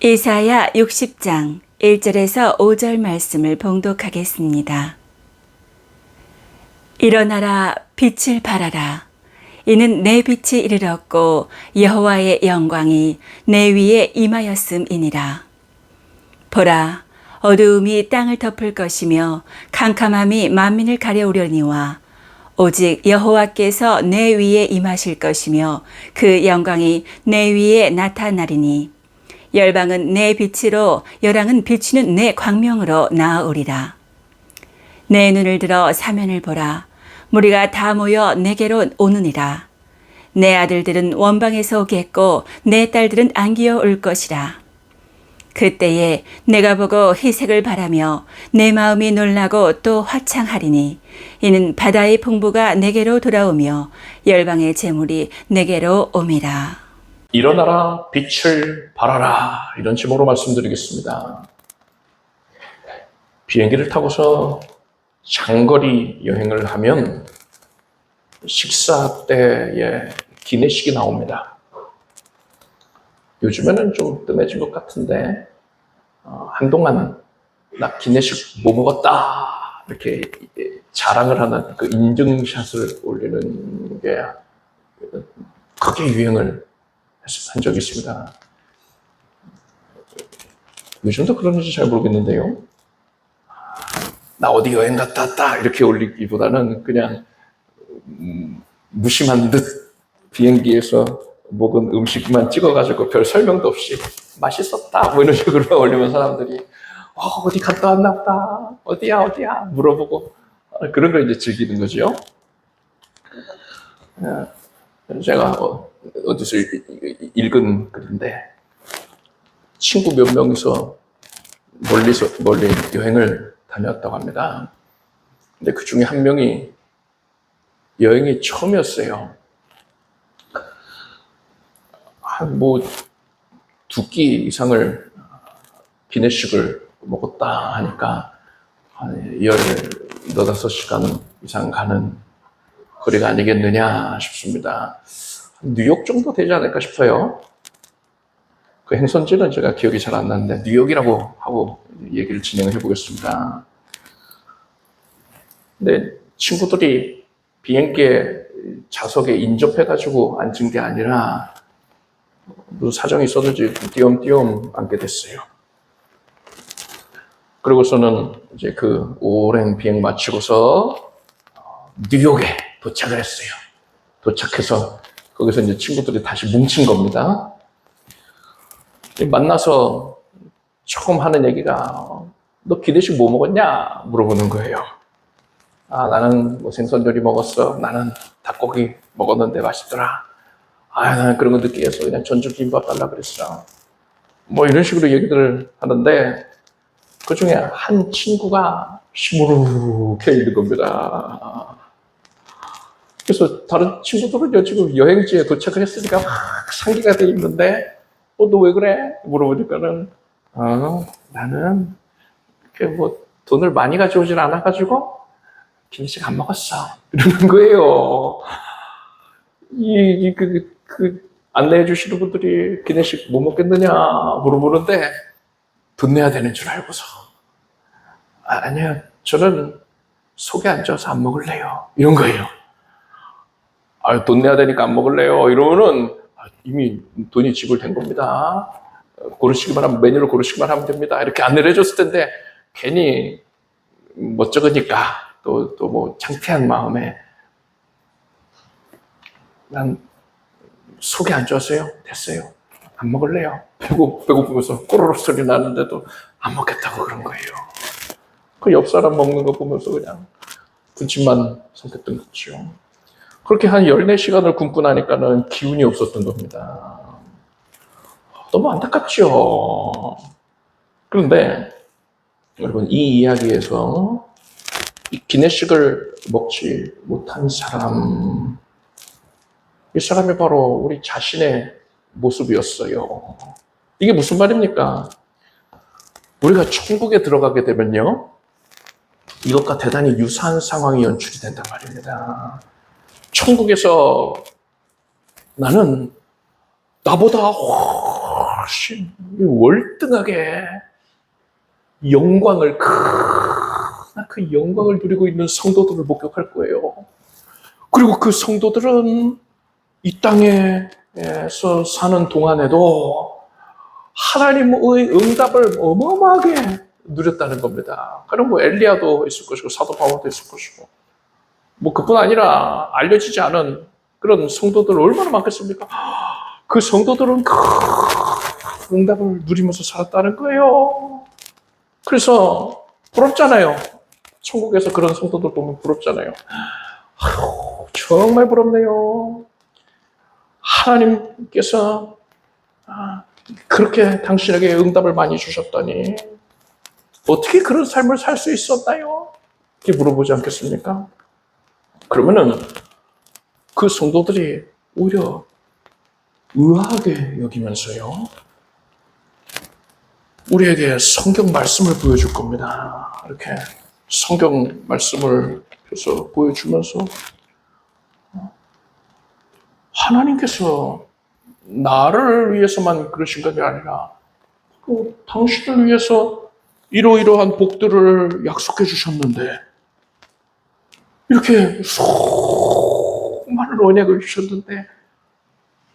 이사야 60장 1절에서 5절 말씀을 봉독하겠습니다. 일어나라, 빛을 발하라. 이는 내 빛이 이르렀고 여호와의 영광이 내 위에 임하였음이니라. 보라, 어두움이 땅을 덮을 것이며 캄캄함이 만민을 가려우려니와 오직 여호와께서 내 위에 임하실 것이며 그 영광이 내 위에 나타나리니 열방은 내 빛으로 열왕은 비추는 내 광명으로 나아오리라. 내 눈을 들어 사면을 보라. 무리가 다 모여 내게로 오느니라. 내 아들들은 원방에서 오겠고 내 딸들은 안기어 올 것이라. 그때에 내가 보고 희색을 바라며 내 마음이 놀라고 또 화창하리니 이는 바다의 풍부가 내게로 돌아오며 열방의 재물이 내게로 옴이라. 일어나라, 빛을 발하라, 이런 제목으로 말씀드리겠습니다. 비행기를 타고서 장거리 여행을 하면 식사 때에 기내식이 나옵니다. 요즘에는 좀 뜸해진 것 같은데 한동안 나 기내식 뭐 먹었다 이렇게 자랑을 하는 그 인증샷을 올리는 게 크게 유행을 한 적이 있습니다. 요즘도 그런지 잘 모르겠는데요. 나 어디 여행 갔다 왔다 이렇게 올리기보다는 그냥 무심한 듯 비행기에서 먹은 음식만 찍어가지고 별 설명도 없이 맛있었다 뭐 이런 식으로 올리면 사람들이 어디 갔다 왔나 보다, 어디야 물어보고 그런 걸 이제 즐기는 거죠. 제가 어디서 읽은 글인데 친구 몇 명이서 멀리 여행을 다녔다고 합니다. 근데 그 중에 한 명이 여행이 처음이었어요. 한 두 끼 이상을 기내식을 먹었다 하니까 한 15시간 이상 가는 거리가 아니겠느냐 싶습니다. 뉴욕 정도 되지 않을까 싶어요. 그 행선지는 제가 기억이 잘 안 나는데 뉴욕이라고 하고 얘기를 진행을 해보겠습니다. 근데 친구들이 비행기에 좌석에 인접해가지고 앉은 게 아니라 무슨 사정이 있었는지 띄엄띄엄 앉게 됐어요. 그리고서는 이제 그 오랜 비행 마치고서 뉴욕에 도착을 했어요. 도착해서 거기서 이제 친구들이 다시 뭉친 겁니다. 만나서 처음 하는 얘기가 너 기내식 뭐 먹었냐? 물어보는 거예요. 나는 생선조리 먹었어. 나는 닭고기 먹었는데 맛있더라. 나는 그런 거 느끼해서 그냥 전주김밥 달라 그랬어. 뭐 이런 식으로 얘기들을 하는데 그 중에 한 친구가 시무룩해 있는 겁니다. 그래서 다른 친구들은요, 지금 여행지에 도착을 했으니까 막 상기가 돼 있는데, 너 왜 그래? 물어보니까는, 나는, 돈을 많이 가져오질 않아가지고, 기내식 안 먹었어. 이러는 거예요. 안내해 주시는 분들이 기내식 뭐 먹겠느냐 물어보는데, 돈 내야 되는 줄 알고서, 아니요, 저는 속에 앉아서 안 먹을래요. 이런 거예요. 돈 내야 되니까 안 먹을래요. 이러면은 이미 돈이 지불된 겁니다. 고르시기만 하면, 메뉴를 고르시기만 하면 됩니다. 이렇게 안내를 해줬을 텐데, 괜히 멋쩍으니까, 또 뭐 창피한 마음에, 난 속에 안 좋았어요. 됐어요. 안 먹을래요. 배고프면서 꼬르륵 소리 나는데도 안 먹겠다고 그런 거예요. 그 옆 사람 먹는 거 보면서 그냥 군침만 삼켰던 거죠. 그렇게 한 14시간을 굶고 나니까는 기운이 없었던 겁니다. 너무 안타깝죠. 그런데 여러분, 이 이야기에서 이 기내식을 먹지 못한 사람, 이 사람이 바로 우리 자신의 모습이었어요. 이게 무슨 말입니까? 우리가 천국에 들어가게 되면요, 이것과 대단히 유사한 상황이 연출이 된단 말입니다. 천국에서 나는 나보다 훨씬 월등하게 영광을, 그 영광을 누리고 있는 성도들을 목격할 거예요. 그리고 그 성도들은 이 땅에서 사는 동안에도 하나님의 응답을 어마어마하게 누렸다는 겁니다. 그럼 뭐 엘리야도 있을 것이고 사도 바울도 있을 것이고 뭐 그뿐 아니라 알려지지 않은 그런 성도들 얼마나 많겠습니까? 그 성도들은 그 응답을 누리면서 살았다는 거예요. 그래서 부럽잖아요. 천국에서 그런 성도들 보면 부럽잖아요. 아유, 정말 부럽네요. 하나님께서 그렇게 당신에게 응답을 많이 주셨다니 어떻게 그런 삶을 살 수 있었나요? 이렇게 물어보지 않겠습니까? 그러면은 그 성도들이 오히려 의아하게 여기면서요, 우리에게 성경 말씀을 보여줄 겁니다. 이렇게 성경 말씀을 펴서 보여주면서 하나님께서 나를 위해서만 그러신 것이 아니라 또 당신을 위해서 이러이러한 복들을 약속해 주셨는데 이렇게 수많은 언약을 주셨는데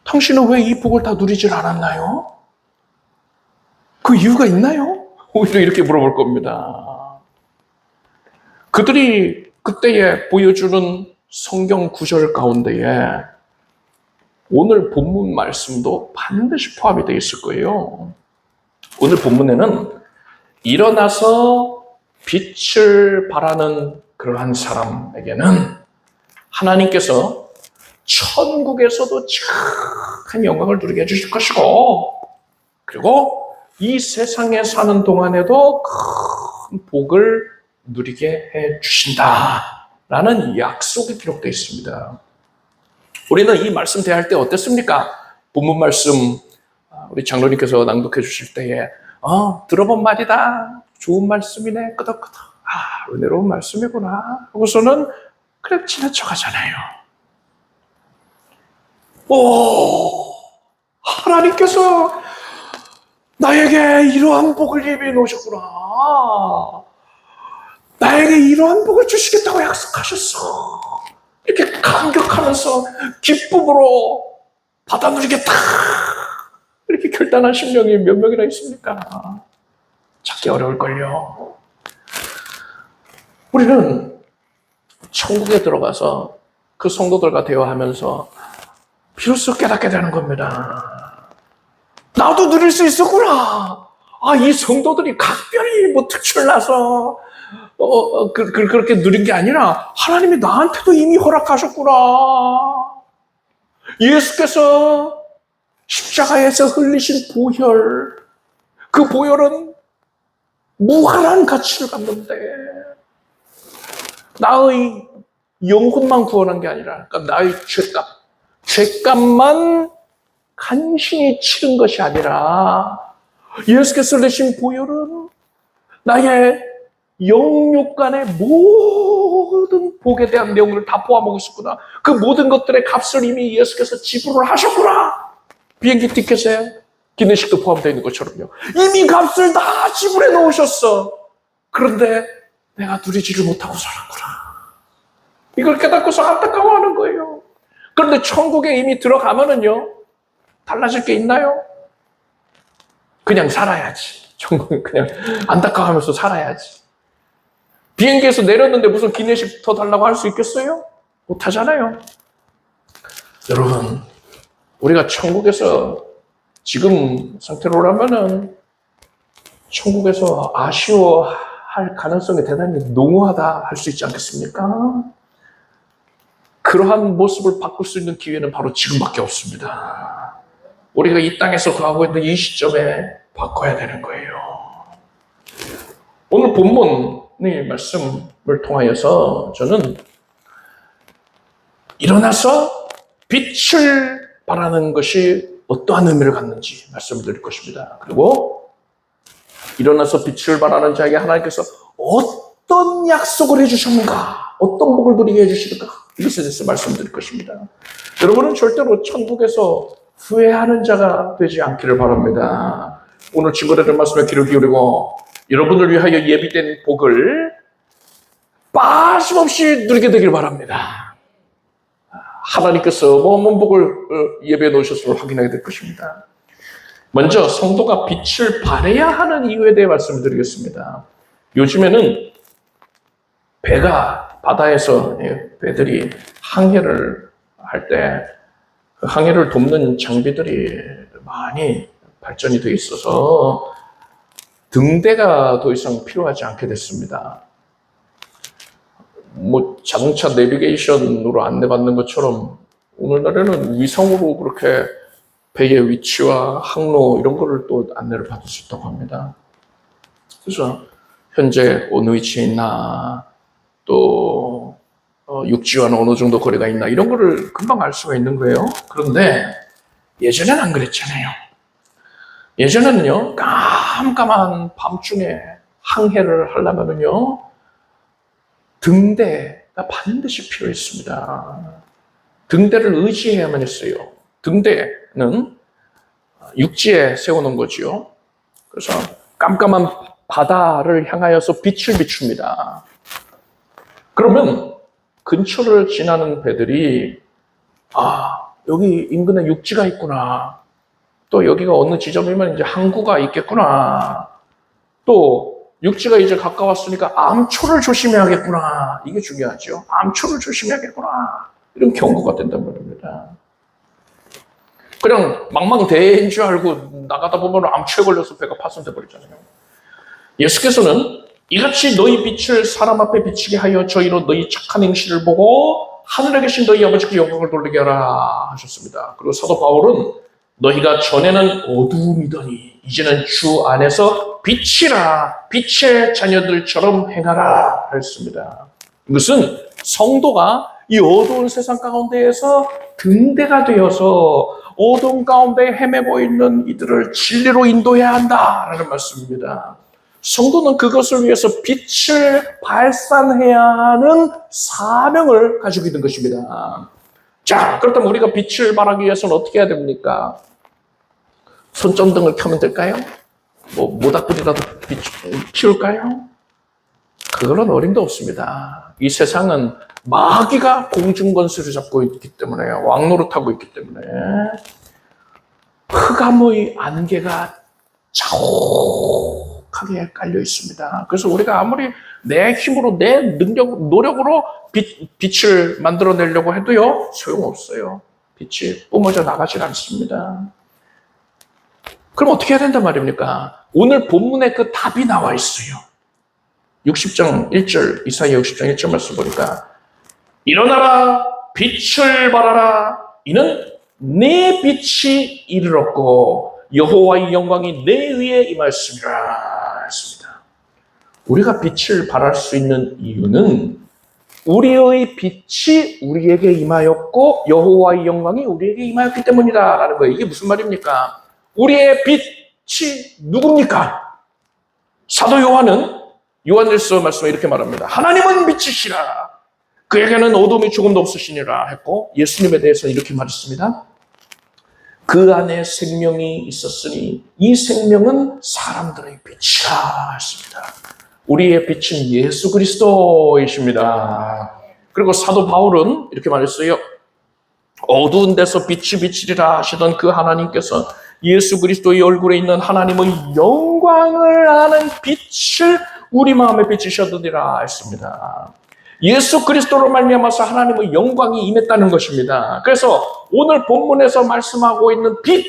당신은 왜 이 복을 다 누리질 않았나요? 그 이유가 있나요? 오히려 이렇게 물어볼 겁니다. 그들이 그때에 보여주는 성경 구절 가운데에 오늘 본문 말씀도 반드시 포함이 되어 있을 거예요. 오늘 본문에는 일어나서 빛을 발하는 그러한 사람에게는 하나님께서 천국에서도 착한 영광을 누리게 해주실 것이고, 그리고 이 세상에 사는 동안에도 큰 복을 누리게 해주신다라는 약속이 기록되어 있습니다. 우리는 이 말씀 대할 때 어땠습니까? 본문 말씀 우리 장로님께서 낭독해 주실 때에 들어본 말이다. 좋은 말씀이네. 끄덕끄덕. 은혜로운 말씀이구나. 하고서는 그냥 지나쳐가잖아요. 하나님께서 나에게 이러한 복을 예비해 놓으셨구나. 나에게 이러한 복을 주시겠다고 약속하셨어. 이렇게 감격하면서 기쁨으로 받아 누리겠다. 이렇게 결단한 심령이 몇 명이나 있습니까? 찾기 어려울걸요. 우리는 천국에 들어가서 그 성도들과 대화하면서 비로소 깨닫게 되는 겁니다. 나도 누릴 수 있었구나. 이 성도들이 각별히 뭐 특출나서 그렇게 누린 게 아니라 하나님이 나한테도 이미 허락하셨구나. 예수께서 십자가에서 흘리신 보혈, 그 보혈은 무한한 가치를 갖는데 나의 영혼만 구원한 게 아니라, 그러니까 나의 죄값만 간신히 치른 것이 아니라 예수께서 흘리신 보혈은 나의 영육간의 모든 복에 대한 내용을 다 포함하고 있었구나. 그 모든 것들의 값을 이미 예수께서 지불을 하셨구나. 비행기 티켓에 기내식도 포함되어 있는 것처럼요. 이미 값을 다 지불해 놓으셨어. 그런데 내가 누리지를 못하고 살았구나. 이걸 깨닫고서 안타까워하는 거예요. 그런데 천국에 이미 들어가면은요, 달라질 게 있나요? 그냥 살아야지. 천국은 그냥 안타까워하면서 살아야지. 비행기에서 내렸는데 무슨 기내식 더 달라고 할 수 있겠어요? 못하잖아요. 여러분, 우리가 천국에서 지금 상태로라면은 천국에서 아쉬워할 가능성이 대단히 농후하다 할 수 있지 않겠습니까? 그러한 모습을 바꿀 수 있는 기회는 바로 지금밖에 없습니다. 우리가 이 땅에서 거하고 있는 이 시점에 바꿔야 되는 거예요. 오늘 본문의 말씀을 통하여서 저는 일어나서 빛을 발하는 것이 어떠한 의미를 갖는지 말씀을 드릴 것입니다. 그리고 일어나서 빛을 발하는 자에게 하나님께서 어떤 약속을 해주셨는가, 어떤 복을 누리게 해주시는가, 이것에 대해서 말씀드릴 것입니다. 여러분은 절대로 천국에서 후회하는 자가 되지 않기를 바랍니다. 오늘 친구들의 말씀에 귀를 기울이고 여러분을 위하여 예비된 복을 빠짐없이 누리게 되길 바랍니다. 하나님께서 뭐뭐 복을 예배해 놓으셨음을 확인하게 될 것입니다. 먼저 성도가 빛을 발해야 하는 이유에 대해 말씀드리겠습니다. 요즘에는 배가 바다에서 배들이 항해를 할 때 그 항해를 돕는 장비들이 많이 발전이 되어 있어서 등대가 더 이상 필요하지 않게 됐습니다. 뭐 자동차 내비게이션으로 안내받는 것처럼 오늘날에는 위성으로 그렇게 배의 위치와 항로 이런 거를 또 안내를 받을 수 있다고 합니다. 그래서 현재 어느 위치에 있나 또 육지와는 어느 정도 거리가 있나 이런 거를 금방 알 수가 있는 거예요. 그런데 예전에는 안 그랬잖아요. 예전에는요, 깜깜한 밤중에 항해를 하려면은요, 등대가 반드시 필요했습니다. 등대를 의지해야만 했어요. 등대는 육지에 세워놓은 거지요. 그래서 깜깜한 바다를 향하여서 빛을 비춥니다. 그러면 근처를 지나는 배들이 여기 인근에 육지가 있구나. 또 여기가 어느 지점이면 이제 항구가 있겠구나. 또 육지가 이제 가까웠으니까 암초를 조심해야겠구나. 이게 중요하죠. 암초를 조심해야겠구나. 이런 경고가 된단 말입니다. 그냥 망망대해인 줄 알고 나가다 보면 암초에 걸려서 배가 파손돼 버리잖아요. 예수께서는 이같이 너희 빛을 사람 앞에 비치게 하여 저희로 너희 착한 행실을 보고 하늘에 계신 너희 아버지께 영광을 돌리게 하라 하셨습니다. 그리고 사도 바울은 너희가 전에는 어두움이더니 이제는 주 안에서 빛이라 빛의 자녀들처럼 행하라 했습니다. 이것은 성도가 이 어두운 세상 가운데에서 등대가 되어서 어두운 가운데 헤매고 있는 이들을 진리로 인도해야 한다라는 말씀입니다. 성도는 그것을 위해서 빛을 발산해야 하는 사명을 가지고 있는 것입니다. 자, 그렇다면 우리가 빛을 발하기 위해서는 어떻게 해야 됩니까? 손전등을 켜면 될까요? 모닥불이라도 피울까요? 그거는 어림도 없습니다. 이 세상은 마귀가 공중권세를 잡고 있기 때문에, 왕노릇하고 있기 때문에 흑암의 안개가 자욱하게 깔려 있습니다. 그래서 우리가 아무리 내 힘으로, 내 노력으로 빛을 만들어내려고 해도요, 소용없어요. 빛이 뿜어져 나가질 않습니다. 그럼 어떻게 해야 된단 말입니까? 오늘 본문에 그 답이 나와 있어요. 60장 1절, 이사야 60장 1절 말씀 보니까 일어나라, 빛을 발하라. 이는 내 빛이 이르렀고 여호와의 영광이 내 위에 임하였습니다. 했습니다. 우리가 빛을 발할 수 있는 이유는 우리의 빛이 우리에게 임하였고 여호와의 영광이 우리에게 임하였기 때문이다라는 거예요. 이게 무슨 말입니까? 우리의 빛이 누굽니까? 사도 요한은 요한일서 말씀에 이렇게 말합니다. 하나님은 빛이시라. 그에게는 어둠이 조금도 없으시니라 했고, 예수님에 대해서는 이렇게 말했습니다. 그 안에 생명이 있었으니 이 생명은 사람들의 빛이라 했습니다. 우리의 빛은 예수 그리스도이십니다. 그리고 사도 바울은 이렇게 말했어요. 어두운 데서 빛이 비치리라 하시던 그 하나님께서 예수 그리스도의 얼굴에 있는 하나님의 영광을 아는 빛을 우리 마음에 비치셨느니라 했습니다. 예수 그리스도로 말미암아서 하나님의 영광이 임했다는 것입니다. 그래서 오늘 본문에서 말씀하고 있는 빛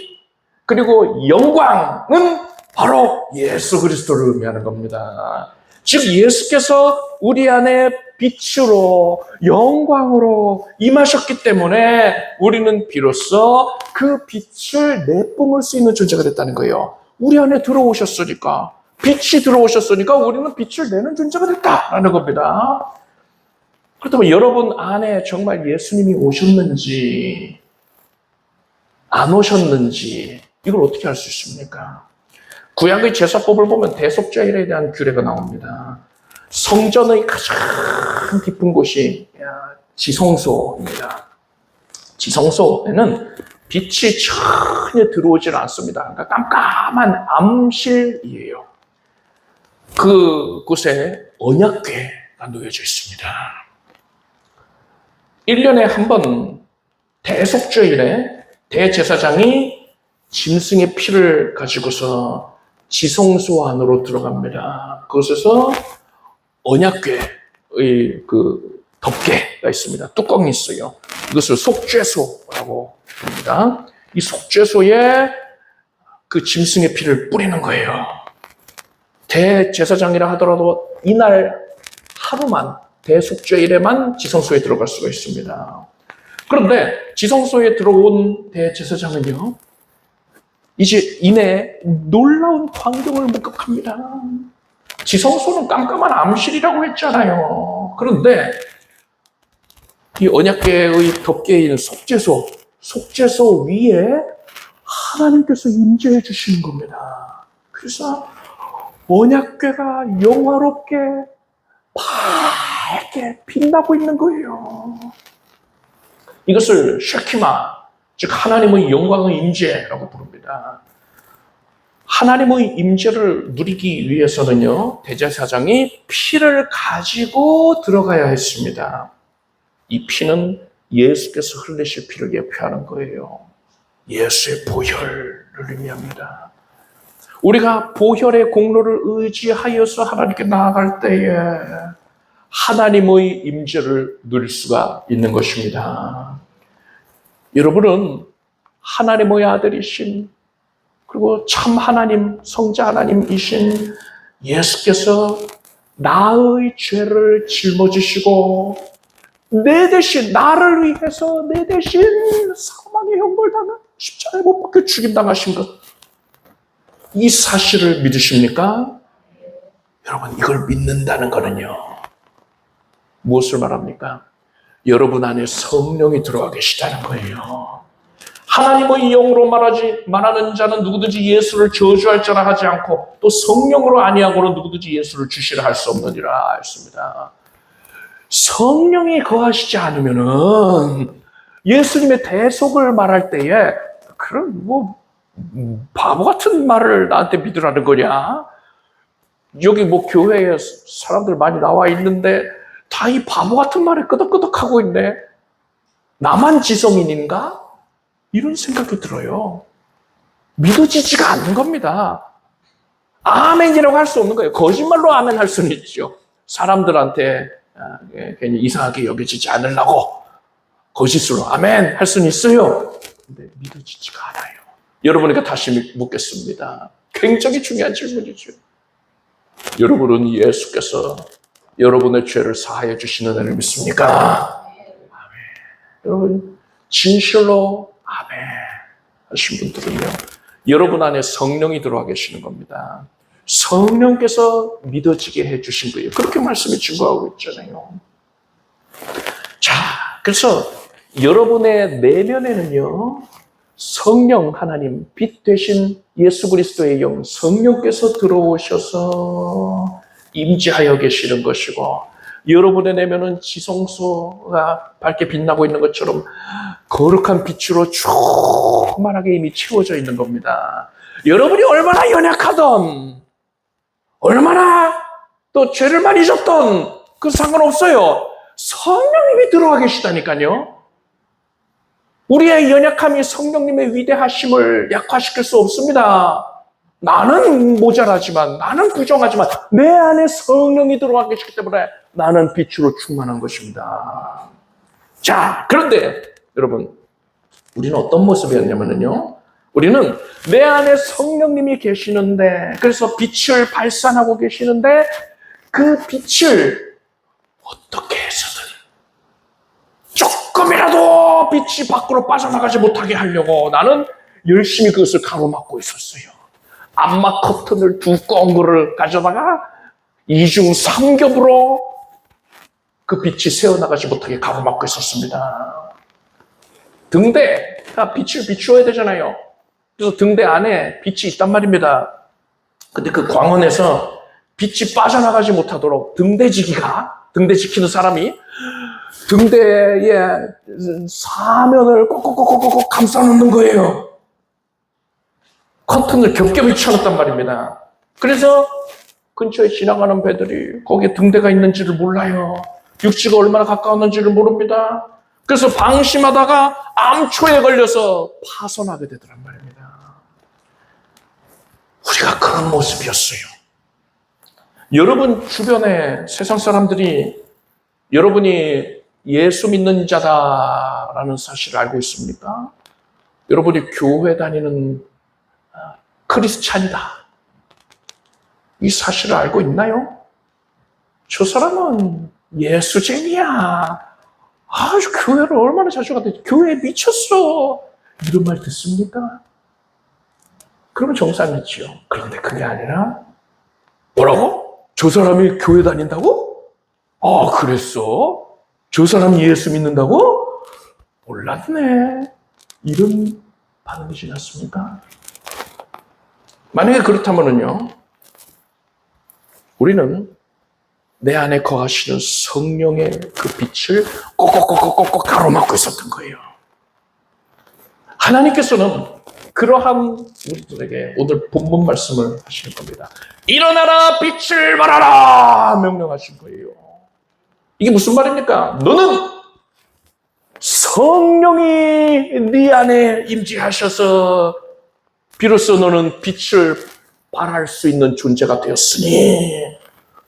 그리고 영광은 바로 예수 그리스도를 의미하는 겁니다. 즉 예수께서 우리 안에 빛으로 영광으로 임하셨기 때문에 우리는 비로소 그 빛을 내뿜을 수 있는 존재가 됐다는 거예요. 우리 안에 들어오셨으니까, 빛이 들어오셨으니까 우리는 빛을 내는 존재가 됐다라는 겁니다. 그렇다면 여러분 안에 정말 예수님이 오셨는지 안 오셨는지 이걸 어떻게 알 수 있습니까? 구약의 제사법을 보면 대속죄일에 대한 규례가 나옵니다. 성전의 가장 깊은 곳이 지성소입니다. 지성소에는 빛이 전혀 들어오질 않습니다. 그러니까 깜깜한 암실이에요. 그곳에 언약궤가 놓여져 있습니다. 1년에 한 번 대속죄일에 대제사장이 짐승의 피를 가지고서 지성소 안으로 들어갑니다. 그곳에서 언약궤의 그 덮개가 있습니다. 뚜껑이 있어요. 이것을 속죄소라고 부릅니다. 이 속죄소에 그 짐승의 피를 뿌리는 거예요. 대제사장이라 하더라도 이날 하루만 대속죄일에만 지성소에 들어갈 수가 있습니다. 그런데 지성소에 들어온 대제사장은요, 이제 이내 놀라운 광경을 목격합니다. 지성소는 깜깜한 암실이라고 했잖아요. 그런데 이 언약궤의 덮개인 속죄소 위에 하나님께서 임재해 주시는 겁니다. 그래서 언약궤가 영화롭게 밝게 빛나고 있는 거예요. 이것을 쉐키마, 즉 하나님의 영광의 임재라고 부릅니다. 하나님의 임재를 누리기 위해서는요, 대제사장이 피를 가지고 들어가야 했습니다. 이 피는 예수께서 흘리실 피를 예표하는 거예요. 예수의 보혈을 의미합니다. 우리가 보혈의 공로를 의지하여서 하나님께 나아갈 때에 하나님의 임재를 누릴 수가 있는 것입니다. 여러분은 하나님의 아들이신, 그리고 참 하나님, 성자 하나님이신 예수께서 나의 죄를 짊어지시고 내 대신, 나를 위해서 내 대신 사망의 형벌당한 십자가에 못 박혀 죽임당하신 것, 이 사실을 믿으십니까? 여러분, 이걸 믿는다는 거는요, 무엇을 말합니까? 여러분 안에 성령이 들어와 계시다는 거예요. 하나님의 영으로 말하는 자는 누구든지 예수를 저주할 자라 하지 않고 또 성령으로 아니하고는 누구든지 예수를 주시라 할 수 없느니라 했습니다. 성령이 거하시지 않으면은 예수님의 대속을 말할 때에 그런 바보 같은 말을 나한테 믿으라는 거냐? 여기 교회에 사람들 많이 나와 있는데 다 이 바보 같은 말에 끄덕끄덕하고 있네. 나만 지성인인가? 이런 생각이 들어요. 믿어지지가 않는 겁니다. 아멘이라고 할 수 없는 거예요. 거짓말로 아멘 할 수는 있죠. 사람들한테 괜히 이상하게 여겨지지 않으려고 거짓으로 아멘 할 수는 있어요. 근데 믿어지지가 않아요. 여러분에게 다시 묻겠습니다. 굉장히 중요한 질문이죠. 여러분은 예수께서 여러분의 죄를 사하여 주시는 은혜를 믿습니까? 아멘. 여러분 진실로 아멘 하신 분들은요, 여러분 안에 성령이 들어와 계시는 겁니다. 성령께서 믿어지게 해주신 거예요. 그렇게 말씀이 증거하고 있잖아요. 자, 그래서 여러분의 내면에는요, 성령 하나님, 빛 되신 예수 그리스도의 영, 성령께서 들어오셔서 임재하여 계시는 것이고, 여러분의 내면은 지성소가 밝게 빛나고 있는 것처럼 거룩한 빛으로 충만하게 이미 채워져 있는 겁니다. 여러분이 얼마나 연약하던, 얼마나 또 죄를 많이 졌던 그 상관없어요. 성령님이 들어와 계시다니까요. 우리의 연약함이 성령님의 위대하심을 약화시킬 수 없습니다. 나는 모자라지만, 나는 부정하지만 내 안에 성령이 들어와 계시기 때문에 나는 빛으로 충만한 것입니다. 자, 그런데 여러분, 우리는 어떤 모습이었냐면요, 우리는 내 안에 성령님이 계시는데, 그래서 빛을 발산하고 계시는데 그 빛을 어떻게 해서든 조금이라도 빛이 밖으로 빠져나가지 못하게 하려고 나는 열심히 그것을 가로막고 있었어요. 암막 커튼을 두꺼운 거를 가져다가 이중 삼겹으로 그 빛이 새어나가지 못하게 가로막고 있었습니다. 등대가 빛을 비추어야 되잖아요. 그래서 등대 안에 빛이 있단 말입니다. 근데 그 광원에서 빛이 빠져나가지 못하도록 등대 지키는 사람이 등대에 사면을 꼭꼭꼭꼭꼭 감싸놓는 거예요. 커튼을 겹겹이 쳐놨단 말입니다. 그래서 근처에 지나가는 배들이 거기에 등대가 있는지를 몰라요. 육지가 얼마나 가까웠는지를 모릅니다. 그래서 방심하다가 암초에 걸려서 파손하게 되더란 말입니다. 우리가 그런 모습이었어요. 여러분 주변에 세상 사람들이 여러분이 예수 믿는 자다라는 사실을 알고 있습니까? 여러분이 교회 다니는 크리스찬이다. 이 사실을 알고 있나요? 저 사람은 예수쟁이야. 아주 교회를 얼마나 자주 가는데 교회에 미쳤어. 이런 말 듣습니까? 그러면 정상이지요. 그런데 그게 아니라 뭐라고? 저 사람이 교회 다닌다고? 아, 그랬어? 저 사람이 예수 믿는다고? 몰랐네. 이런 반응이 지났습니까? 만약에 그렇다면요, 우리는 내 안에 거하시는 성령의 그 빛을 꼭꼭꼭꼭꼭 가로막고 있었던 거예요. 하나님께서는 그러한 우리들에게 오늘 본문 말씀을 하시는 겁니다. 일어나라, 빛을 발하라 명령하신 거예요. 이게 무슨 말입니까? 너는 성령이 네 안에 임재하셔서 비로소 너는 빛을 발할 수 있는 존재가 되었으니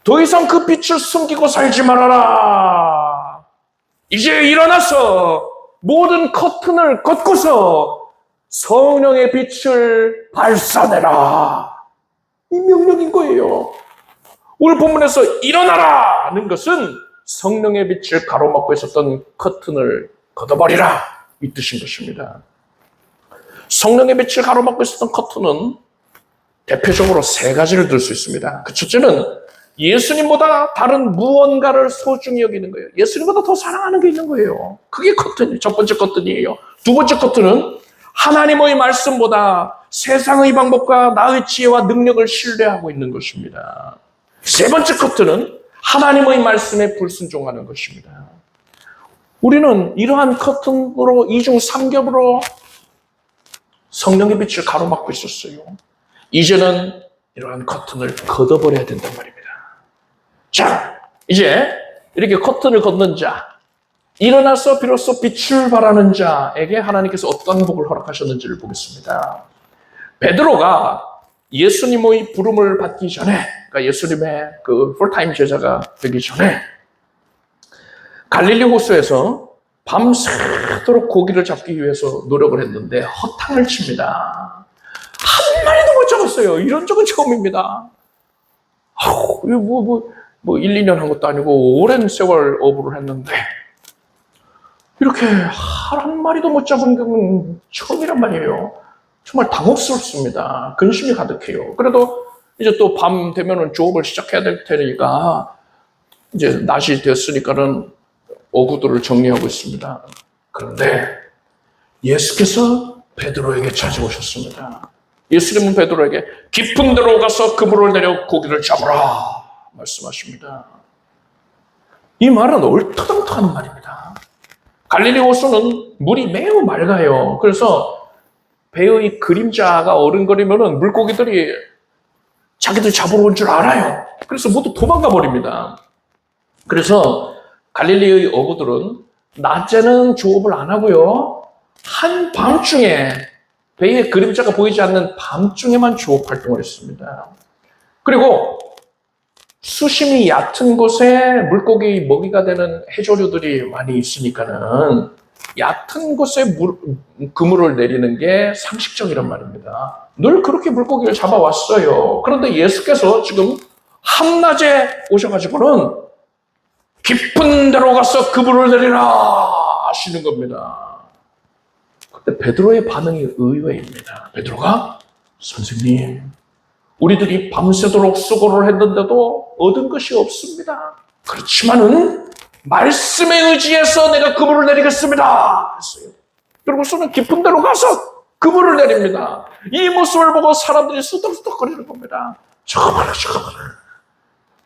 더 이상 그 빛을 숨기고 살지 말아라. 이제 일어나서 모든 커튼을 걷고서 성령의 빛을 발산해라. 이 명령인 거예요. 오늘 본문에서 일어나라는 것은 성령의 빛을 가로막고 있었던 커튼을 걷어버리라 이 뜻인 것입니다. 성령의 빛을 가로막고 있었던 커튼은 대표적으로 세 가지를 들 수 있습니다. 그 첫째는 예수님보다 다른 무언가를 소중히 여기는 거예요. 예수님보다 더 사랑하는 게 있는 거예요. 그게 커튼이에요. 첫 번째 커튼이에요. 두 번째 커튼은 하나님의 말씀보다 세상의 방법과 나의 지혜와 능력을 신뢰하고 있는 것입니다. 세 번째 커튼은 하나님의 말씀에 불순종하는 것입니다. 우리는 이러한 커튼으로 이중 삼겹으로 성령의 빛을 가로막고 있었어요. 이제는 이러한 커튼을 걷어버려야 된단 말입니다. 자, 이제 이렇게 커튼을 걷는 자, 일어나서 비로소 빛을 발하는 자에게 하나님께서 어떤 복을 허락하셨는지를 보겠습니다. 베드로가 예수님의 부름을 받기 전에, 그러니까 예수님의 그 풀타임 제자가 되기 전에 갈릴리 호수에서 밤새도록 고기를 잡기 위해서 노력을 했는데 허탕을 칩니다. 한 마리도 못 잡았어요. 이런 적은 처음입니다. 뭐 1, 2년 한 것도 아니고 오랜 세월 어부를 했는데 이렇게 한 마리도 못 잡은 경우는 처음이란 말이에요. 정말 당혹스럽습니다. 근심이 가득해요. 그래도 이제 또 밤 되면은 조업을 시작해야 될 테니까 이제 낮이 됐으니까는 어구들을 정리하고 있습니다. 그런데 예수께서 베드로에게 찾아오셨습니다. 예수님은 베드로에게 깊은 데로 가서 그물을 내려 고기를 잡으라 말씀하십니다. 이 말은 얼토당토하는 말입니다. 갈릴리 호수는 물이 매우 맑아요. 그래서 배의 그림자가 어른거리면 물고기들이 자기들 잡으러 온 줄 알아요. 그래서 모두 도망가 버립니다. 그래서 갈릴리의 어부들은 낮에는 조업을 안 하고요. 한밤중에 배의 그림자가 보이지 않는 밤중에만 조업 활동을 했습니다. 그리고 수심이 얕은 곳에 물고기 먹이가 되는 해조류들이 많이 있으니까는 얕은 곳에 그물을 내리는 게 상식적이란 말입니다. 늘 그렇게 물고기를 잡아왔어요. 그런데 예수께서 지금 한낮에 오셔가지고는 깊은 데로 가서 그물을 내리라 하시는 겁니다. 근데 베드로의 반응이 의외입니다. 베드로가 선생님, 우리들이 밤새도록 수고를 했는데도 얻은 것이 없습니다. 그렇지만은 말씀에 의지해서 내가 그물을 내리겠습니다 했어요. 그러고서는 깊은 데로 가서 그물을 내립니다. 이 모습을 보고 사람들이 수덕수덕거리는 겁니다. 저거 봐라.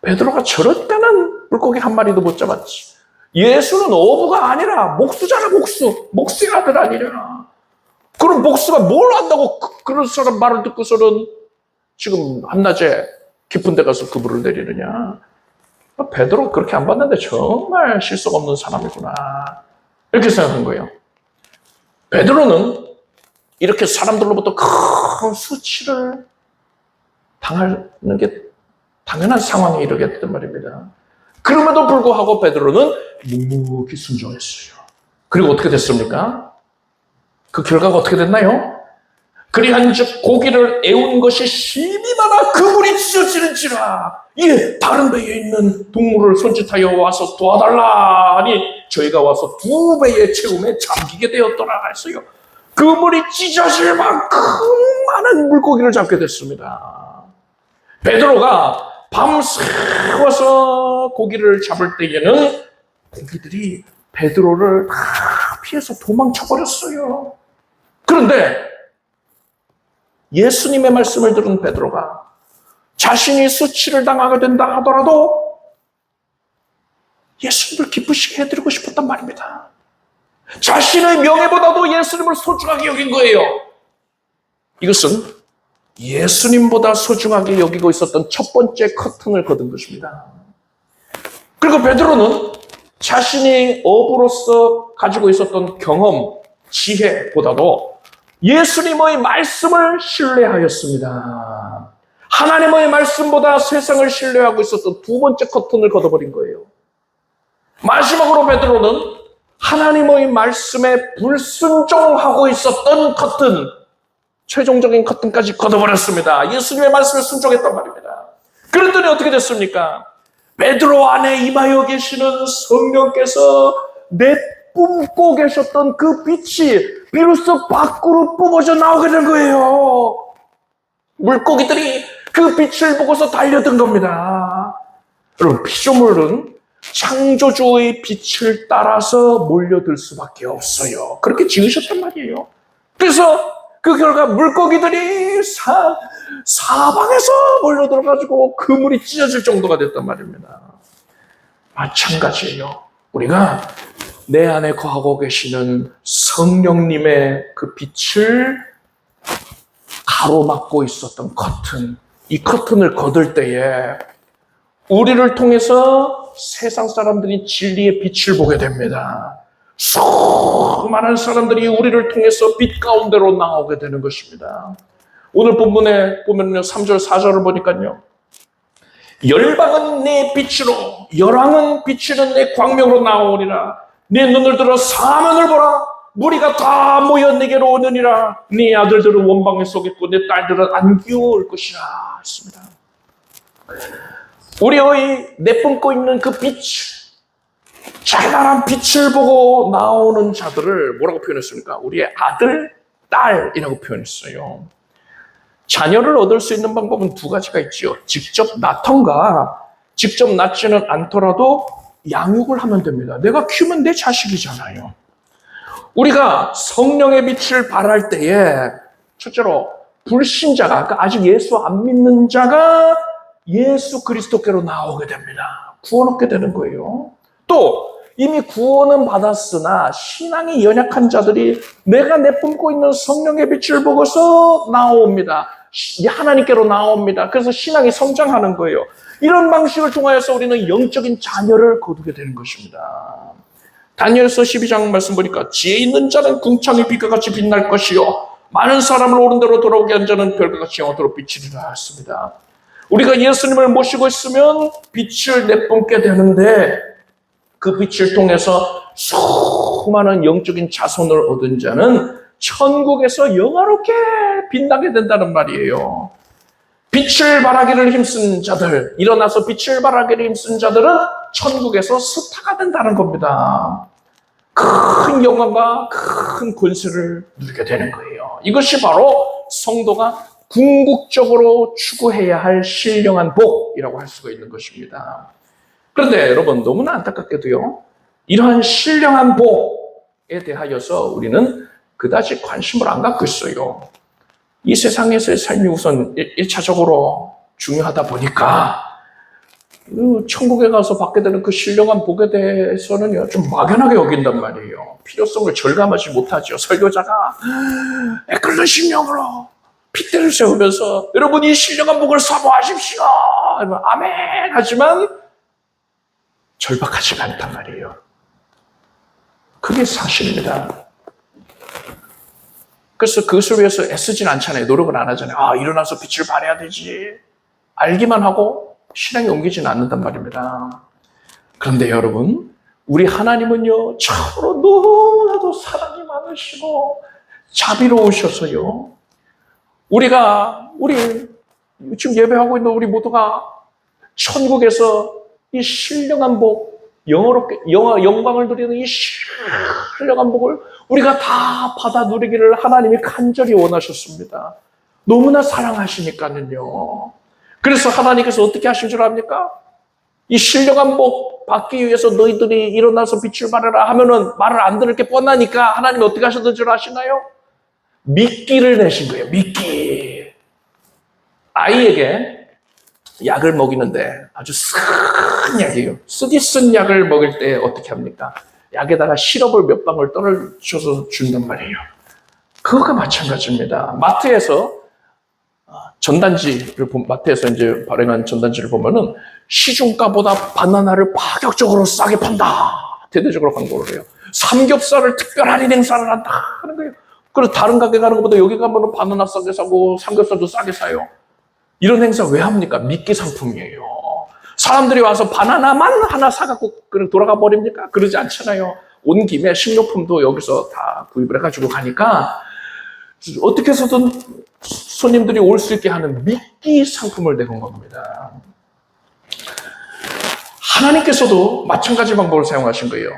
베드로가 저럴 때는 물고기 한 마리도 못 잡았지. 예수는 어부가 아니라 목수잖아, 목수. 목수의 아들 아니냐. 그럼 목수가 뭘 안다고 그런 사람 말을 듣고서는 지금 한낮에 깊은 데 가서 그물을 내리느냐. 베드로 그렇게 안 봤는데 정말 실속 없는 사람이구나. 이렇게 생각한 거예요. 베드로는 이렇게 사람들로부터 큰 수치를 당하는 게 당연한 상황에 이르게 됐단 말입니다. 그럼에도 불구하고 베드로는 묵묵히 순종했어요. 그리고 어떻게 됐습니까? 그 결과가 어떻게 됐나요? 그리한즉 고기를 애운 것이 힘이 많아 그물이 찢어지는지라. 예, 다른 배에 있는 동물을 손짓하여 와서 도와달라 하니 저희가 와서 2배의 채움에 잠기게 되었더라 했어요. 그물이 찢어질 만큼 많은 물고기를 잡게 됐습니다. 베드로가 밤새워서 고기를 잡을 때에는 고기들이 베드로를 다 피해서 도망쳐버렸어요. 그런데 예수님의 말씀을 들은 베드로가 자신이 수치를 당하게 된다 하더라도 예수님을 기쁘시게 해드리고 싶었단 말입니다. 자신의 명예보다도 예수님을 소중하게 여긴 거예요. 이것은 예수님보다 소중하게 여기고 있었던 첫 번째 커튼을 걷은 것입니다. 그리고 베드로는 자신이 어부로서 가지고 있었던 경험, 지혜보다도 예수님의 말씀을 신뢰하였습니다. 하나님의 말씀보다 세상을 신뢰하고 있었던 두 번째 커튼을 걷어버린 거예요. 마지막으로 베드로는 하나님의 말씀에 불순종하고 있었던 커튼, 최종적인 커튼까지 걷어버렸습니다. 예수님의 말씀에 순종했단 말입니다. 그랬더니 어떻게 됐습니까? 베드로 안에 임하여 계시는 성령께서 내뿜고 계셨던 그 빛이 비로소 밖으로 뿜어져 나오게 된 거예요. 물고기들이 그 빛을 보고서 달려든 겁니다. 여러분, 피조물은 창조주의 빛을 따라서 몰려들 수밖에 없어요. 그렇게 지으셨단 말이에요. 그래서 그 결과 물고기들이 사방에서 몰려들어가지고 그물이 찢어질 정도가 됐단 말입니다. 마찬가지예요. 우리가 내 안에 거하고 계시는 성령님의 그 빛을 가로막고 있었던 커튼, 이 커튼을 걷을 때에 우리를 통해서 세상 사람들이 진리의 빛을 보게 됩니다. 수많은 사람들이 우리를 통해서 빛 가운데로 나오게 되는 것입니다. 오늘 본문에 보면요, 3절, 4절을 보니까요. 열방은 내 빛으로, 열왕은 비치는 내 광명으로 나오리라. 네 눈을 들어 사면을 보라. 무리가 다 모여 내게로 오느니라. 네 아들들은 원방에 서겠고 내 딸들은 안기어 올 것이라 했습니다. 우리의 내뿜고 있는 그 빛, 찬란한 빛을 보고 나오는 자들을 뭐라고 표현했습니까? 우리의 아들, 딸이라고 표현했어요. 자녀를 얻을 수 있는 방법은 두 가지가 있죠. 직접 낳던가 직접 낳지는 않더라도 양육을 하면 됩니다. 내가 키우면 내 자식이잖아요. 우리가 성령의 빛을 발할 때에 첫째로 불신자가, 그러니까 아직 예수 안 믿는 자가 예수 그리스도께로 나오게 됩니다. 구원 얻게 되는 거예요. 또 이미 구원은 받았으나 신앙이 연약한 자들이 내가 내뿜고 있는 성령의 빛을 보고서 나옵니다. 하나님께로 나옵니다. 그래서 신앙이 성장하는 거예요. 이런 방식을 통하여서 우리는 영적인 자녀를 거두게 되는 것입니다. 다니엘서 12장 말씀 보니까 지혜 있는 자는 궁창의 빛과 같이 빛날 것이요 많은 사람을 옳은 대로 돌아오게 한 자는 별과 같이 영원토록 비치리라 했습니다. 우리가 예수님을 모시고 있으면 빛을 내뿜게 되는데 그 빛을 통해서 수많은 영적인 자손을 얻은 자는 천국에서 영화롭게 빛나게 된다는 말이에요. 빛을 발하기를 힘쓴 자들, 일어나서 빛을 발하기를 힘쓴 자들은 천국에서 스타가 된다는 겁니다. 큰 영광과 큰 권세를 누리게 되는 거예요. 이것이 바로 성도가 궁극적으로 추구해야 할 신령한 복이라고 할 수가 있는 것입니다. 그런데 여러분, 너무나 안타깝게도요, 이러한 신령한 복에 대하여서 우리는 그다지 관심을 안 갖고 있어요. 이 세상에서의 삶이 우선 1차적으로 중요하다 보니까 천국에 가서 받게 되는 그 신령한 복에 대해서는요, 좀 막연하게 여긴단 말이에요. 필요성을 절감하지 못하죠. 설교자가 애끓는 심령으로 핏대를 세우면서 여러분 이 신령한 복을 사모하십시오. 아멘. 하지만 절박하지가 않단 말이에요. 그게 사실입니다. 그래서 그것을 위해서 애쓰진 않잖아요. 노력을 안 하잖아요. 일어나서 빛을 발해야 되지. 알기만 하고 신앙에 옮기지는 않는단 말입니다. 그런데 여러분, 우리 하나님은요, 참으로 너무나도 사랑이 많으시고 자비로우셔서요. 우리 지금 예배하고 있는 우리 모두가 천국에서 이 신령한 복, 영광을 누리는 이 신령한 복을 우리가 다 받아 누리기를 하나님이 간절히 원하셨습니다. 너무나 사랑하시니까는요. 그래서 하나님께서 어떻게 하신 줄 압니까? 이 신령한 복 받기 위해서 너희들이 일어나서 빛을 발하라 하면은 말을 안 들을 게 뻔하니까 하나님이 어떻게 하셨던 줄 아시나요? 미끼를 내신 거예요. 미끼. 아이에게 약을 먹이는데 아주 쓴 약이에요. 쓰디 쓴 약을 먹일 때 어떻게 합니까? 약에다가 시럽을 몇 방울 떨어져서 준단 말이에요. 그거가 마찬가지입니다. 마트에서 마트에서 이제 발행한 전단지를 보면은 시중가보다 바나나를 파격적으로 싸게 판다. 대대적으로 광고를 해요. 삼겹살을 특별 할인 행사를 한다 하는 거예요. 그리고 다른 가게 가는 것보다 여기 가면은 바나나 싸게 사고 삼겹살도 싸게 사요. 이런 행사 왜 합니까? 미끼 상품이에요. 사람들이 와서 바나나만 하나 사갖고 그냥 돌아가 버립니까? 그러지 않잖아요. 온 김에 식료품도 여기서 다 구입을 해가지고 가니까 어떻게 해서든 손님들이 올 수 있게 하는 미끼 상품을 내건 겁니다. 하나님께서도 마찬가지 방법을 사용하신 거예요.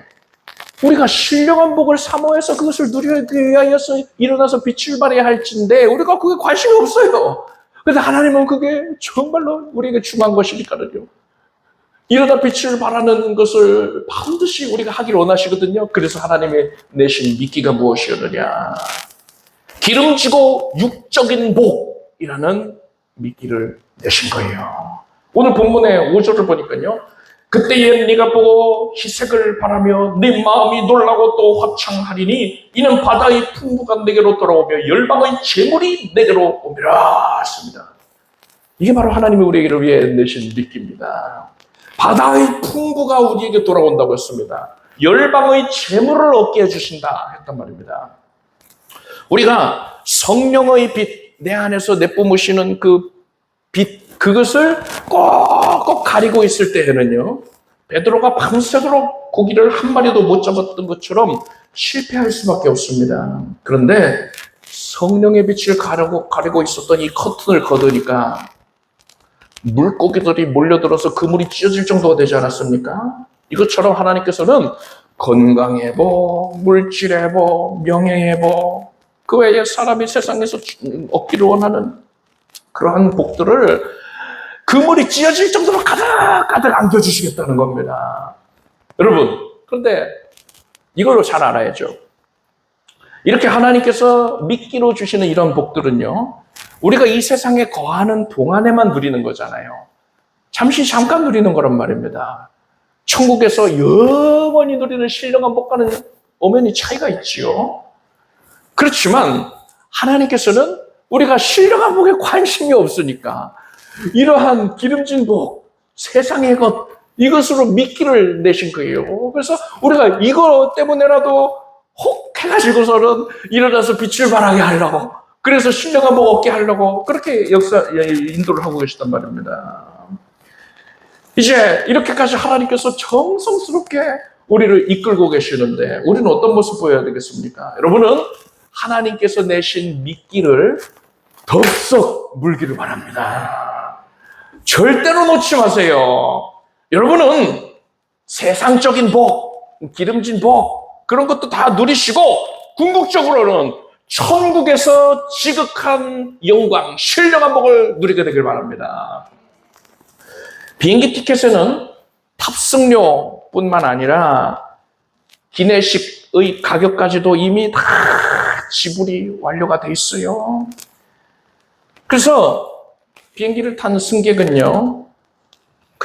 우리가 신령한 복을 사모해서 그것을 누리기 위하여서 일어나서 빛을 발해야 할진데 우리가 그게 관심이 없어요. 그런데 하나님은 그게 정말로 우리에게 중요한 것이니까요. 일어나 빛을 발하는 것을 반드시 우리가 하기를 원하시거든요. 그래서 하나님이 내신 미끼가 무엇이었느냐. 기름지고 육적인 복이라는 미끼를 내신 거예요. 오늘 본문의 5절을 보니까요. 그때에 네가 보고 희색을 바라며 네 마음이 놀라고 또 화창하리니 이는 바다의 풍부가 내게로 돌아오며 열방의 재물이 내게로 오미라 했습니다. 이게 바로 하나님이 우리에게 위해 내신 미끼입니다. 바다의 풍부가 우리에게 돌아온다고 했습니다. 열방의 재물을 얻게 해주신다 했단 말입니다. 우리가 성령의 빛, 내 안에서 내뿜으시는 그 빛, 그것을 꼭꼭 가리고 있을 때에는요, 베드로가 밤새도록 고기를 한 마리도 못 잡았던 것처럼 실패할 수밖에 없습니다. 그런데 성령의 빛을 가리고 있었던 이 커튼을 걷으니까 물고기들이 몰려들어서 그물이 찢어질 정도가 되지 않았습니까? 이것처럼 하나님께서는 건강의 복, 물질의 복, 명예의 복, 그 외에 사람이 세상에서 얻기를 원하는 그러한 복들을 그물이 찢어질 정도로 가득가득 안겨주시겠다는 겁니다. 여러분, 그런데 이걸로 잘 알아야죠. 이렇게 하나님께서 미끼로 주시는 이런 복들은요, 우리가 이 세상에 거하는 동안에만 누리는 거잖아요. 잠깐 누리는 거란 말입니다. 천국에서 영원히 누리는 신령한 복과는 엄연히 차이가 있지요. 그렇지만 하나님께서는 우리가 신령한 복에 관심이 없으니까 이러한 기름진 복, 세상의 것, 이것으로 미끼를 내신 거예요. 그래서 우리가 이거 때문에라도 혹 해가지고서는 일어나서 빛을 발하게 하려고, 그래서 신령한 복 얻게 하려고 그렇게 인도를 하고 계시단 말입니다. 이제 이렇게까지 하나님께서 정성스럽게 우리를 이끌고 계시는데 우리는 어떤 모습 보여야 되겠습니까? 여러분은 하나님께서 내신 미끼를 덥석 물기를 바랍니다. 절대로 놓지 마세요. 여러분은 세상적인 복, 기름진 복, 그런 것도 다 누리시고 궁극적으로는 천국에서 지극한 영광, 신령한 복을 누리게 되길 바랍니다. 비행기 티켓에는 탑승료뿐만 아니라 기내식의 가격까지도 이미 다 지불이 완료가 돼 있어요. 그래서 비행기를 탄 승객은요,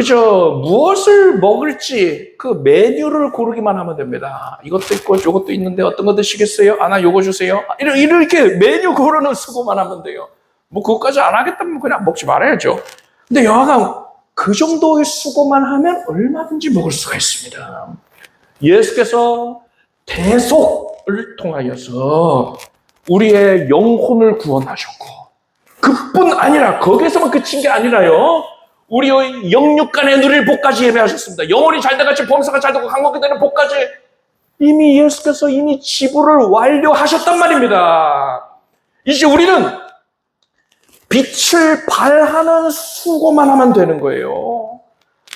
그저 무엇을 먹을지 그 메뉴를 고르기만 하면 됩니다. 이것도 있고 저것도 있는데 어떤 거 드시겠어요? 아, 나 요거 주세요. 이렇게 메뉴 고르는 수고만 하면 돼요. 뭐 그것까지 안 하겠다면 그냥 먹지 말아야죠. 근데 여하간 그 정도의 수고만 하면 얼마든지 먹을 수가 있습니다. 예수께서 대속을 통하여서 우리의 영혼을 구원하셨고, 그뿐 아니라 거기에서만 그친 게 아니라요, 우리의 영육간에 누릴 복까지 예배하셨습니다. 영혼이 잘돼 같이 범사가 잘되고 강건케 되는 복까지 이미 예수께서 이미 지불을 완료하셨단 말입니다. 이제 우리는 빛을 발하는 수고만 하면 되는 거예요.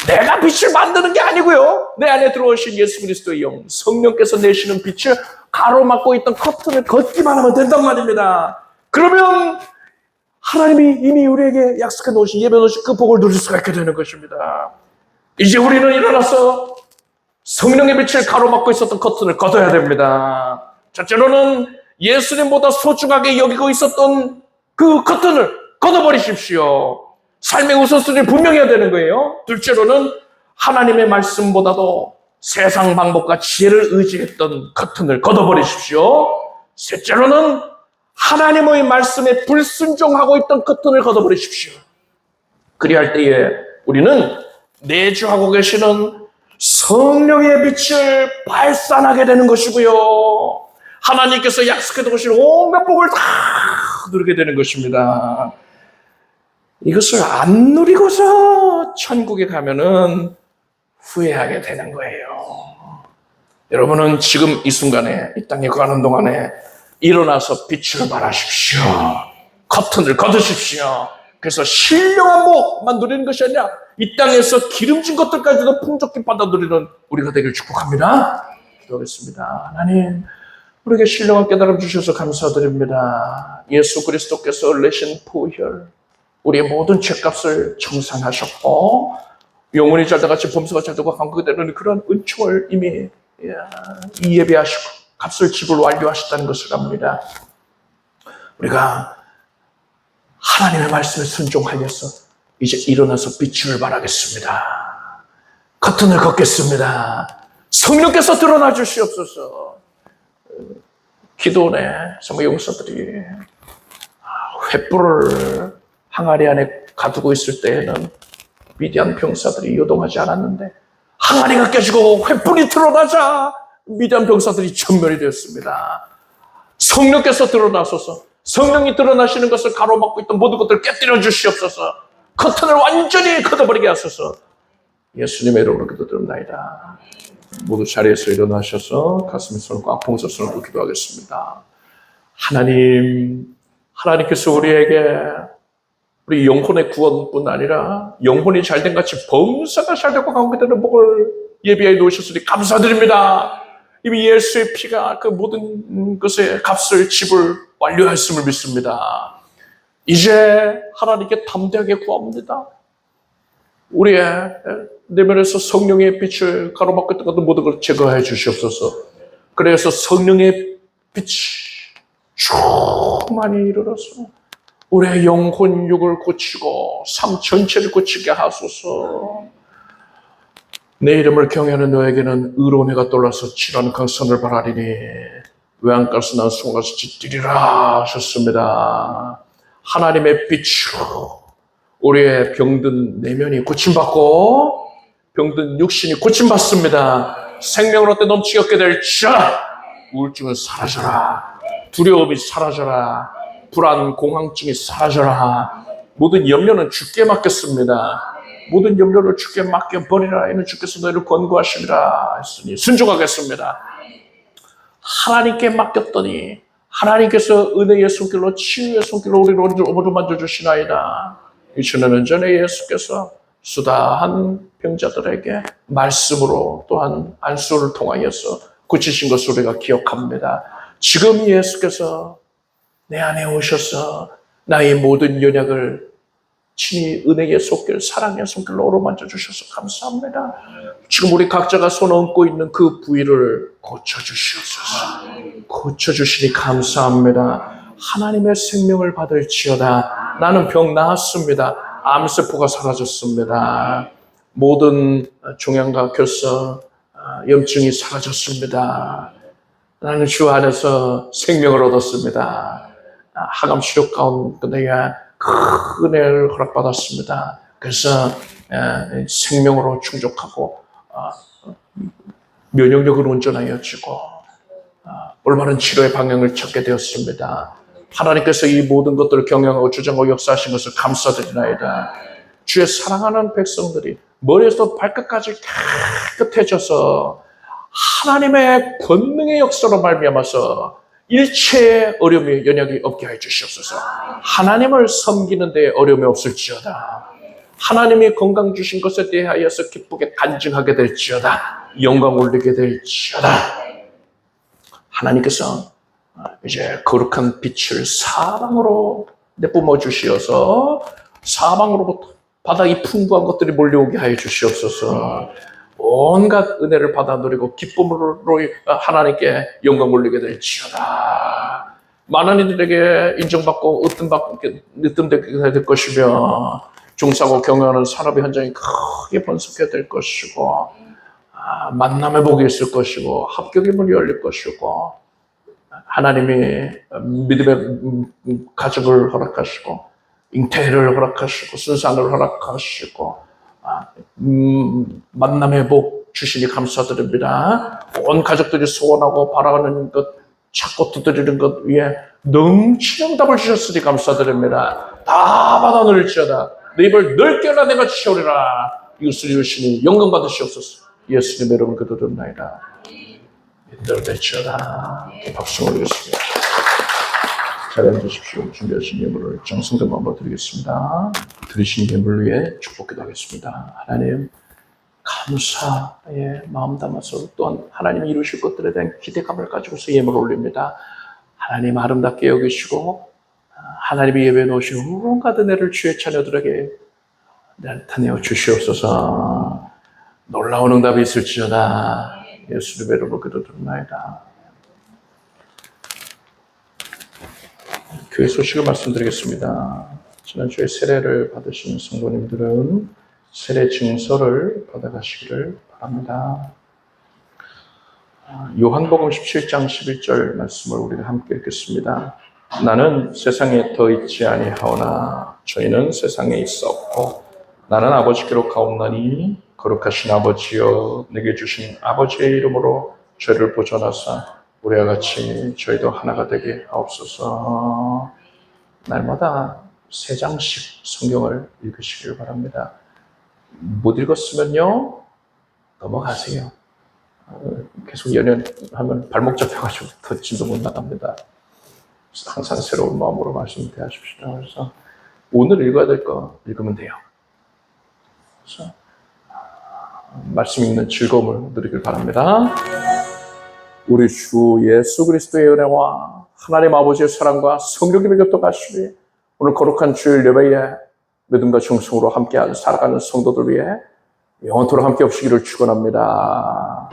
내가 빛을 만드는 게 아니고요, 내 안에 들어오신 예수 그리스도의 영, 성령께서 내시는 빛을 가로막고 있던 커튼을 걷기만 하면 된단 말입니다. 그러면 하나님이 이미 우리에게 약속해 놓으신, 예배 놓으신 그 복을 누릴 수가 있게 되는 것입니다. 이제 우리는 일어나서 성령의 빛을 가로막고 있었던 커튼을 걷어야 됩니다. 첫째로는 예수님보다 소중하게 여기고 있었던 그 커튼을 걷어버리십시오. 삶의 우선순위를 분명해야 되는 거예요. 둘째로는 하나님의 말씀보다도 세상 방법과 지혜를 의지했던 커튼을 걷어버리십시오. 셋째로는 하나님의 말씀에 불순종하고 있던 커튼을 걷어버리십시오. 그리할 때에 우리는 내주하고 계시는 성령의 빛을 발산하게 되는 것이고요, 하나님께서 약속해 두신 온갖 복을 다 누리게 되는 것입니다. 이것을 안 누리고서 천국에 가면은 후회하게 되는 거예요. 여러분은 지금 이 순간에, 이 땅에 가는 동안에 일어나서 빛을 발하십시오. 커튼을 걷으십시오. 그래서 신령한 복만 누리는 것이 아니라 이 땅에서 기름진 것들까지도 풍족히 받아 누리는 우리가 되길 축복합니다. 기도하겠습니다. 하나님, 우리에게 신령한 깨달음 주셔서 감사드립니다. 예수 그리스도께서 내신 보혈, 우리의 모든 죄값을 청산하셨고, 영혼이 잘돼같이 범사가 잘되고 강하게 되는 그런 은총을 이미 예배하시고 값을 지불 완료하셨다는 것을 압니다. 우리가 하나님의 말씀에 순종하여서 이제 일어나서 빛을 발하겠습니다. 커튼을 걷겠습니다. 성령께서 드러나 주시옵소서. 기도원에 정말 용사들이 횃불을 항아리 안에 가두고 있을 때에는 미디안 병사들이 요동하지 않았는데, 항아리가 깨지고 횃불이 드러나자 미디안 병사들이 전멸이 되었습니다. 성령께서 드러나소서. 성령이 드러나시는 것을 가로막고 있던 모든 것들을 깨뜨려 주시옵소서. 커튼을 완전히 걷어버리게 하소서. 예수님의 이름으로 기도드립니다. 모두 자리에서 일어나셔서 가슴에 손을 꽉 봉서 손을 얹고 기도하겠습니다. 하나님, 하나님께서 우리에게 우리 영혼의 구원뿐 아니라 영혼이 잘된 같이 범사가 잘되고 강하게 되는 복을 예비해 놓으셨으니 감사드립니다. 이미 예수의 피가 그 모든 것의 값을 지불 완료했음을 믿습니다. 이제 하나님께 담대하게 구합니다. 우리의 내면에서 성령의 빛을 가로막고 있던 것들 모든 걸 제거해 주시옵소서. 그래서 성령의 빛이 충만히 일어나서 우리의 영혼 육을 고치고 삶 전체를 고치게 하소서. 내 이름을 경외하는 너에게는 의로운 해가 떠올라서 진한 강선을 바라리니 외양가서 난 송가서 짙으리라 하셨습니다. 하나님의 빛으로 우리의 병든 내면이 고침받고 병든 육신이 고침받습니다. 생명을 얻되 넘치게 얻게 될지어다. 우울증은 사라져라. 두려움이 사라져라. 불안, 공황증이 사라져라. 모든 염려는 주께 맡겼습니다. 모든 염려를 주께 맡겨버리라. 이는 주께서 너희를 권고하시리라 했으니 순종하겠습니다. 하나님께 맡겼더니 하나님께서 은혜의 손길로 치유의 손길로 우리를 어루만져 주시나이다. 2000년 전에 예수께서 수다한 병자들에게 말씀으로 또한 안수를 통하여서 고치신 것을 우리가 기억합니다. 지금 예수께서 내 안에 오셔서 나의 모든 연약을 친히 은혜의 손길, 사랑의 손길로 어루만져 주셔서 감사합니다. 지금 우리 각자가 손 얹고 있는 그 부위를 고쳐주시옵소서. 고쳐주시니 감사합니다. 하나님의 생명을 받을지어다. 나는 병 나았습니다. 암세포가 사라졌습니다. 모든 종양과 결석, 염증이 사라졌습니다. 나는 주 안에서 생명을 얻었습니다. 항암 치료 가운데 큰 은혜를 허락받았습니다. 그래서 생명으로 충족하고 면역력을 온전하여지고 올바른 치료의 방향을 찾게 되었습니다. 하나님께서 이 모든 것들을 경영하고 주장하고 역사하신 것을 감사드리나이다. 주의 사랑하는 백성들이 머리에서 발끝까지 깨끗해져서 하나님의 권능의 역사로 말미암아서 일체의 어려움이 연약이 없게 해 주시옵소서. 하나님을 섬기는 데 어려움이 없을지어다. 하나님이 건강 주신 것에 대하여서 기쁘게 간증하게 될지어다. 영광 올리게 될지어다. 하나님께서 이제 거룩한 빛을 사방으로 내뿜어 주시어서 사방으로부터 바다의 풍부한 것들이 몰려오게 하여 주시옵소서. 온갖 은혜를 받아 누리고 기쁨으로 하나님께 영광 올리게 될지어다. 많은 이들에게 인정받고 으뜸되게 될 것이며 중사고 경영하는 산업의 현장이 크게 번성하게 될 것이고 만남의 복이 있을 것이고 합격의 문이 열릴 것이고 하나님이 믿음의 가족을 허락하시고 잉태를 허락하시고 순산을 허락하시고 만남의 복 주시니 감사드립니다. 온 가족들이 소원하고 바라는 것 찾고 두드리는 것 위에 넘치는 응답을 주셨으니 감사드립니다. 다 받아 누릴지어다. 내 입을 넓게 열라 내가 치우리라. 이것을 이루시니 영광 받으시옵소서. 예수님의 이름을 기도드립니다. 인도를 될지어다. 박수 올리겠습니다. 자리에 앉으십시오. 준비하신 예물을 정성껏 마음으로 드리겠습니다. 드리신 예물 위에 축복 기도하겠습니다. 하나님 감사의 마음 담아서 또한 하나님이 이루실 것들에 대한 기대감을 가지고서 예물을 올립니다. 하나님 아름답게 여기시고 하나님이 예배해 놓으신 온갖 은혜를 주의 자녀들에게 나타내어 주시옵소서. 놀라운 응답이 있을지어다. 예수님의 이름으로 기도드립니다. 교회 소식을 말씀드리겠습니다. 지난주에 세례를 받으신 성도님들은 세례 증서를 받아가시기를 바랍니다. 요한복음 17장 11절 말씀을 우리가 함께 읽겠습니다. 나는 세상에 더 있지 아니하오나 저희는 세상에 있었고 나는 아버지께로 가옵나니 거룩하신 아버지여 내게 주신 아버지의 이름으로 저희를 보존하사 우리와 같이 저희도 하나가 되게 하옵소서. 날마다 3장씩 성경을 읽으시길 바랍니다. 못 읽었으면요 넘어가세요. 계속 연연하면 발목 잡혀가지고 더 진도 못 나갑니다. 항상 새로운 마음으로 말씀 대하십시다. 그래서 오늘 읽어야 될 거 읽으면 돼요. 그래서 말씀 읽는 즐거움을 누리길 바랍니다. 우리 주 예수 그리스도의 은혜와 하나님 아버지의 사랑과 성령님의 교통하심이 오늘 거룩한 주일 예배에 믿음과 충성으로 함께 살아가는 성도들 위해 영원토록 함께 없으기를 축원합니다.